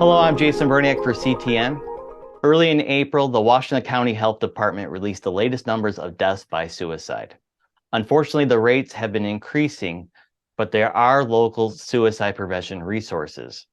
Hello, I'm Jason Berniak for CTN. Early in April, the Washtenaw County Health Department released the latest numbers of deaths by suicide. Unfortunately, the rates have been increasing, but there are local suicide prevention resources.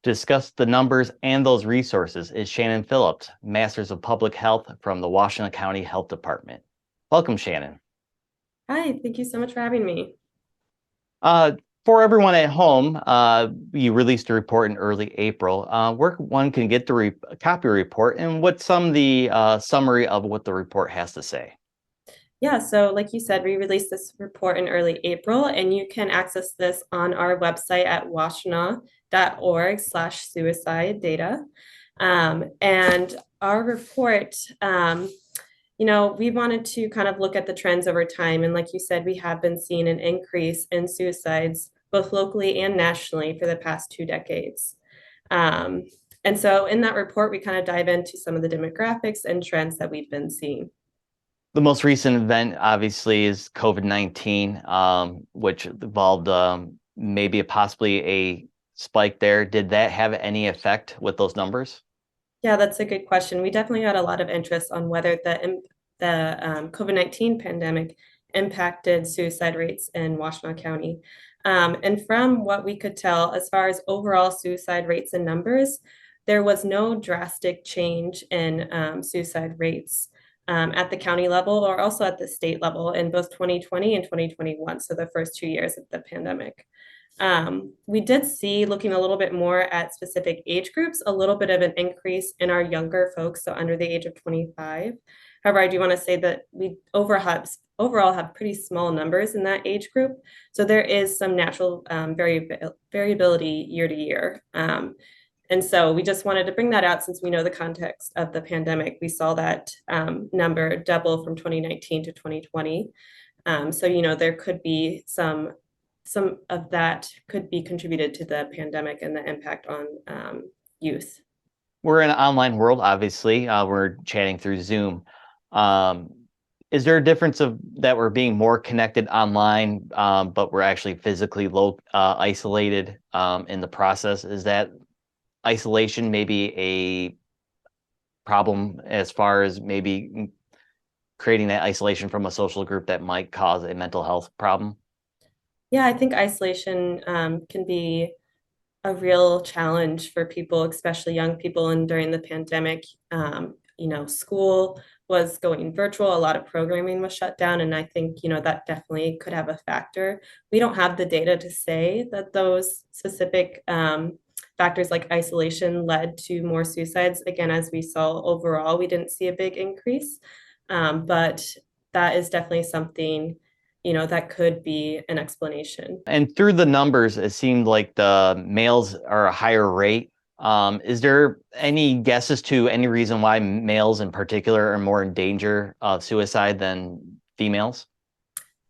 To discuss the numbers and those resources is Shannon Phillips, Masters of Public Health from the Washtenaw County Health Department. Welcome, Shannon. Hi, thank you so much for having me. Uh, for everyone at home, you released a report in early April. Where one can get the copy report and what's some of the summary of what the report has to say. Yeah, so like you said, we released this report in early April, and you can access this on our website at washtenaw.org/suicide data. And our report, we wanted to kind of look at the trends over time. And like you said, we have been seeing an increase in suicides, both locally and nationally, for the past 2 decades. Um, and so in that report, we kind of dive into some of the demographics and trends that we've been seeing. The most recent event, obviously, is COVID-19, which involved maybe possibly a spike there. Did that have any effect with those numbers? Yeah, that's a good question. We definitely got a lot of interest on whether the COVID-19 pandemic impacted suicide rates in Washtenaw County. And from what we could tell, as far as overall suicide rates and numbers, there was no drastic change in suicide rates at the county level or also at the state level in both 2020 and 2021, so the first 2 years of the pandemic. We did see, looking a little bit more at specific age groups, a little bit of an increase in our younger folks, so under the age of 25. However, I do want to say that we overall have pretty small numbers in that age group. So there is some natural variability year to year. And so we just wanted to bring that out since we know the context of the pandemic. We saw that number double from 2019 to 2020. So there could be some of that could be contributed to the pandemic and the impact on youth. We're in an online world, obviously. We're chatting through Zoom. Um, is there a difference of that we're being more connected online, but we're actually physically isolated in the process? Is that isolation maybe a problem as far as maybe creating that isolation from a social group that might cause a mental health problem? Yeah, I think isolation can be a real challenge for people, especially young people. And during the pandemic, school was going virtual, a lot of programming was shut down. And I think, that definitely could have a factor. We don't have the data to say that those specific factors like isolation led to more suicides. Again, as we saw overall, we didn't see a big increase. But that is definitely something that could be an explanation. And through the numbers, it seemed like the males are a higher rate. Is there any guesses to any reason why males in particular are more in danger of suicide than females?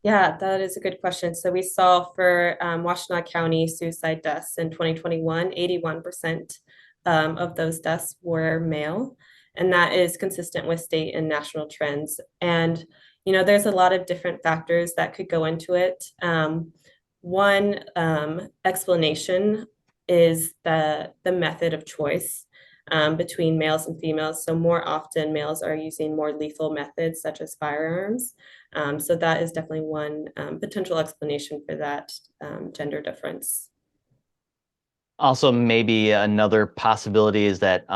Yeah, that is a good question. So we saw for Washtenaw County suicide deaths in 2021, 81% of those deaths were male. And that is consistent with state and national trends. And, there's a lot of different factors that could go into it. One explanation is the method of choice between males and females. So more often, males are using more lethal methods such as firearms. So that is definitely one potential explanation for that gender difference. Also, maybe another possibility is that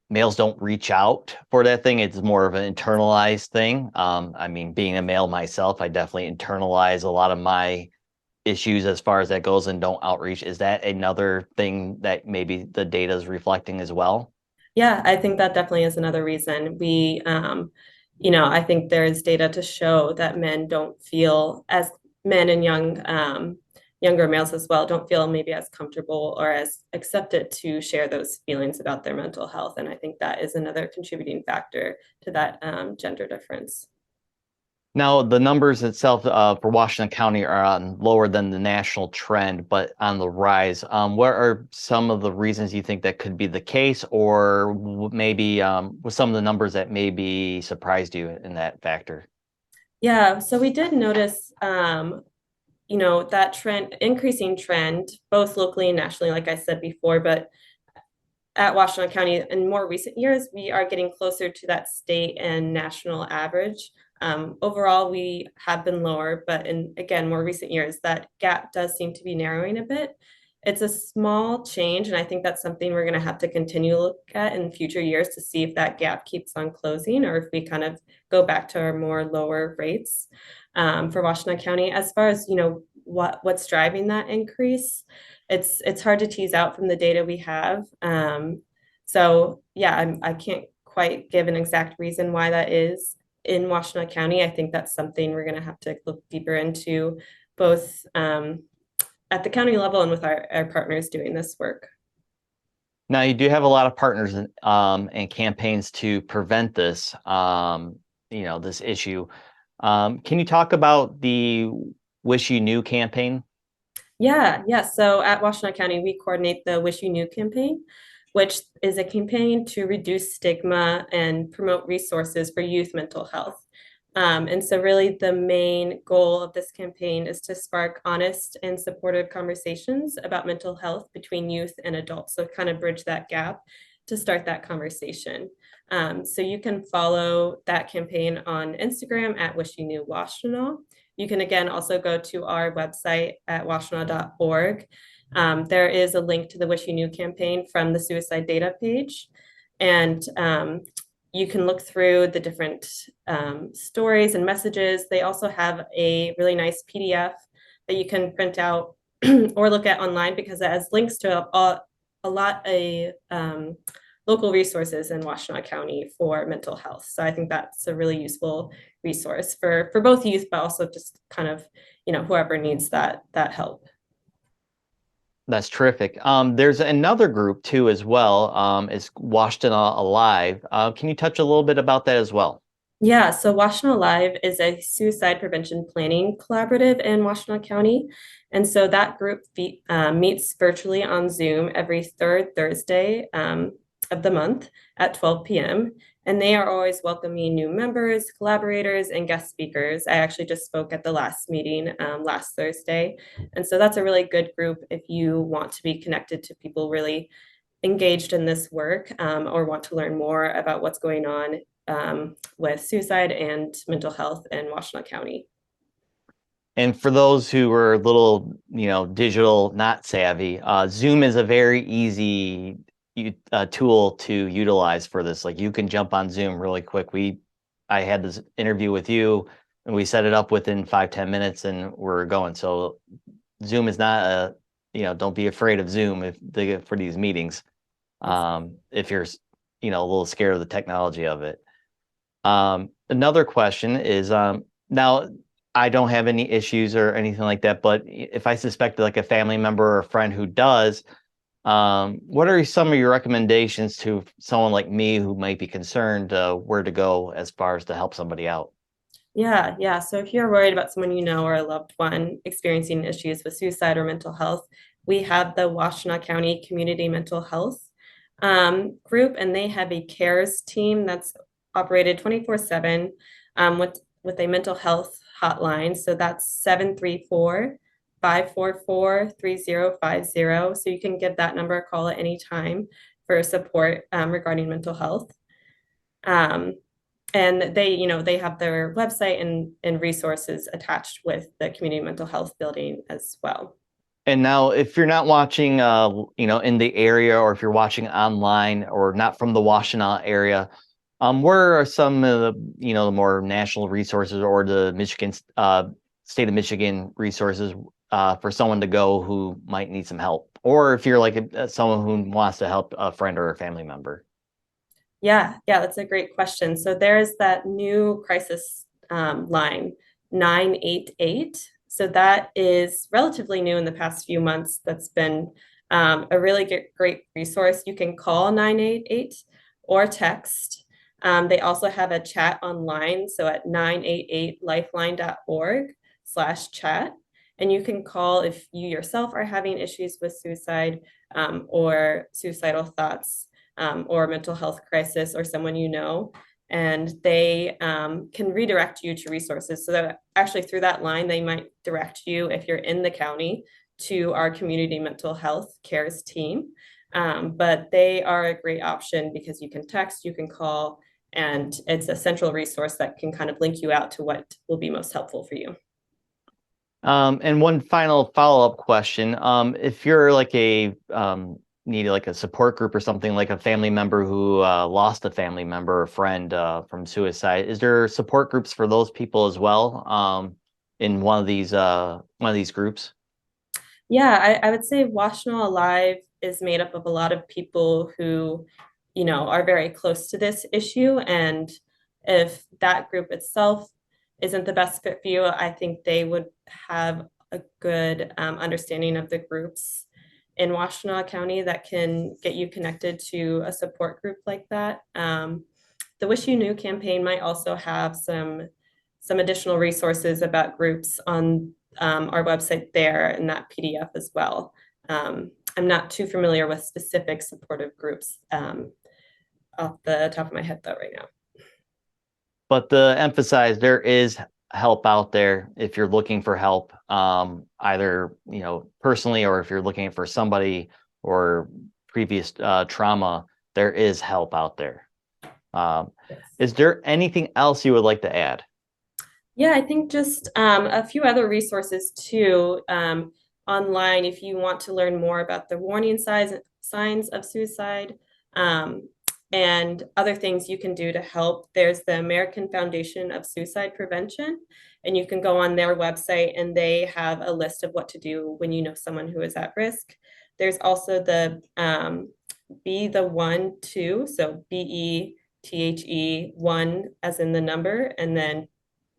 males don't reach out for that thing. It's more of an internalized thing. I mean, being a male myself, I definitely internalize a lot of my issues as far as that goes and don't outreach. Is that another thing that maybe the data is reflecting as well? Yeah, I think that definitely is another reason. I think there is data to show that men don't feel as men and younger males as well don't feel maybe as comfortable or as accepted to share those feelings about their mental health. And I think that is another contributing factor to that gender difference. Now, the numbers itself for Washington County are on lower than the national trend, but on the rise. What are some of the reasons you think that could be the case, or maybe with some of the numbers that maybe surprised you in that factor? Yeah, so we did notice that increasing trend, both locally and nationally, like I said before, but at Washtenaw County in more recent years, we are getting closer to that state and national average. Overall, we have been lower, but in again, more recent years, that gap does seem to be narrowing a bit. It's a small change, and I think that's something we're going to have to continue to look at in future years to see if that gap keeps on closing or if we kind of go back to our more lower rates for Washtenaw County. As far as what's driving that increase, it's hard to tease out from the data we have. So yeah, I can't quite give an exact reason why that is in Washtenaw County. I think that's something we're going to have to look deeper into, both at the county level and with our partners doing this work. Now, you do have a lot of partners and campaigns to prevent this, this issue. Can you talk about the Wish You Knew campaign? Yeah. So at Washtenaw County, we coordinate the Wish You Knew campaign, which is a campaign to reduce stigma and promote resources for youth mental health. And so really the main goal of this campaign is to spark honest and supportive conversations about mental health between youth and adults. So kind of bridge that gap to start that conversation. So you can follow that campaign on Instagram at Wish You Knew Washtenaw. You can again also go to our website at washtenaw.org. There is a link to the Wish You Knew campaign from the suicide data page. And you can look through the different stories and messages. They also have a really nice PDF that you can print out or look at online because it has links to a lot of local resources in Washtenaw County for mental health. So I think that's a really useful resource for both youth, but also just kind of, whoever needs that help. That's terrific. There's another group too as well. It's Washtenaw Alive. Can you touch a little bit about that as well? Yeah, so Washtenaw Alive is a suicide prevention planning collaborative in Washtenaw County. And so that group meets virtually on Zoom every third Thursday of the month at 12 p.m. And they are always welcoming new members, collaborators, and guest speakers. I actually just spoke at the last meeting last Thursday. And so that's a really good group if you want to be connected to people really engaged in this work or want to learn more about what's going on with suicide and mental health in Washtenaw County. And for those who are a little, digital not savvy, Zoom is a very easy tool to utilize for this. Like you can jump on Zoom really quick. I had this interview with you and we set it up within 5-10 minutes and we're going. So Zoom is not don't be afraid of Zoom for these meetings. If you're, a little scared of the technology of it. Another question is, now I don't have any issues or anything like that, but if I suspect like a family member or a friend who does, what are some of your recommendations to someone like me who might be concerned where to go as far as to help somebody out? Yeah. So if you're worried about someone you know or a loved one experiencing issues with suicide or mental health, we have the Washtenaw County Community Mental Health group, and they have a CARES team that's operated 24/7 with a mental health hotline. So that's 734-544-3050. So you can give that number a call at any time for support regarding mental health. And they have their website and resources attached with the community mental health building as well. And now, if you're not watching, in the area, or if you're watching online or not from the Washtenaw area, where are some of the, the more national resources or the Michigan, state of Michigan resources for someone to go who might need some help? Or if you're like someone who wants to help a friend or a family member? Yeah, that's a great question. So there's that new crisis line, 988. So that is relatively new in the past few months. That's been a really great resource. You can call 988 or text. They also have a chat online. So at 988lifeline.org/chat. And you can call if you yourself are having issues with suicide or suicidal thoughts or mental health crisis or someone you know. And they can redirect you to resources. So that actually through that line, they might direct you if you're in the county to our community mental health CARES team. But they are a great option because you can text, you can call, and it's a central resource that can kind of link you out to what will be most helpful for you. And one final follow-up question. If you're like need like a support group or something, like a family member who lost a family member or friend from suicide, is there support groups for those people as well in one of these groups? Yeah, I would say Washtenaw Alive is made up of a lot of people who, are very close to this issue. And if that group itself isn't the best fit for you, I think they would have a good understanding of the groups in Washtenaw County that can get you connected to a support group like that. The Wish You Knew campaign might also have some additional resources about groups on our website there in that PDF as well. I'm not too familiar with specific supportive groups off the top of my head though right now. But to emphasize, there is help out there if you're looking for help, either personally or if you're looking for somebody or previous trauma. There is help out there. Yes. Is there anything else you would like to add? Yeah, I think just a few other resources too online if you want to learn more about the warning signs of suicide and other things you can do to help. There's the American Foundation of Suicide Prevention, and you can go on their website and they have a list of what to do when you know someone who is at risk. There's also the Be the One Too, so BETHE1 as in the number, and then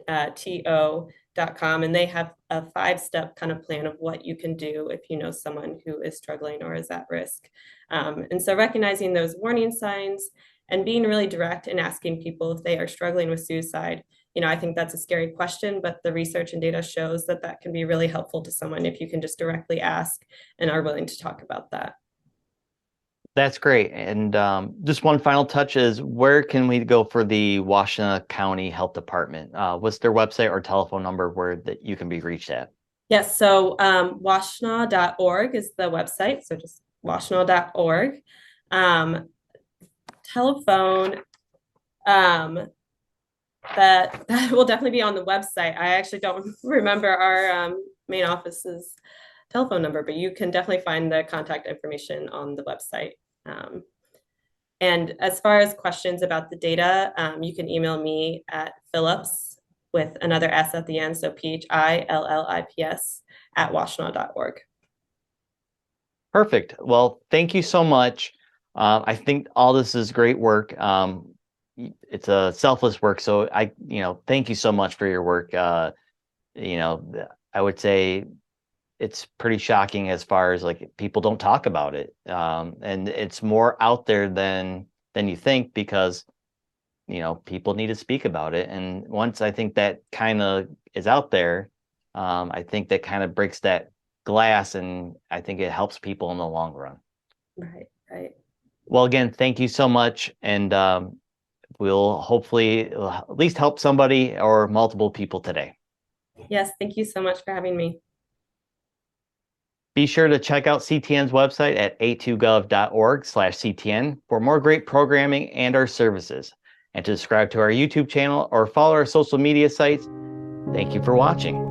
to.com, and they have a 5-step kind of plan of what you can do if you know someone who is struggling or is at risk. And so recognizing those warning signs and being really direct and asking people if they are struggling with suicide. I think that's a scary question, but the research and data shows that that can be really helpful to someone if you can just directly ask and are willing to talk about that. That's great. And just one final touch is, where can we go for the Washtenaw County Health Department? What's their website or telephone number where that you can be reached at? Yes, so washtenaw.org is the website. So just washtenaw.org. Telephone, that will definitely be on the website. I actually don't remember our main office's telephone number, but you can definitely find the contact information on the website. And as far as questions about the data, you can email me at Phillips with another S at the end, so PHILLIPS at washtenaw.org. Perfect. Well, thank you so much. I think all this is great work. It's a selfless work, so thank you so much for your work. I would say it's pretty shocking as far as like people don't talk about it, and it's more out there than you think, because people need to speak about it. And once I think that kind of is out there, I think that kind of breaks that glass, and I think it helps people in the long run. Right. Well, again, thank you so much, and we'll hopefully at least help somebody or multiple people today. Yes, thank you so much for having me. Be sure to check out CTN's website at a2gov.org/CTN for more great programming and our services, and to subscribe to our YouTube channel or follow our social media sites. Thank you for watching.